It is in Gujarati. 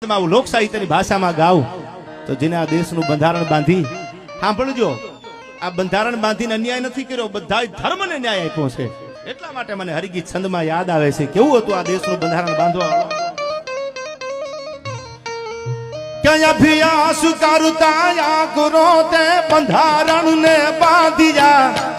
લોક સાહિત્યની ભાષામાં ગાવ તો જેને આ દેશનું બંધારણ બાંધી સાંભળજો આ બંધારણ બાંધીને અન્યાય નથી કર્યો બધા ધર્મને ન્યાય આપ્યો છે એટલા માટે મને હરિગીત છંદમાં યાદ આવે છે કેવું હતું આ દેશનું બંધારણ બાંધવા ક્યાં અભ્યાસ કરતા યા ગુરો તે બંધારણ ને બાંધ્યા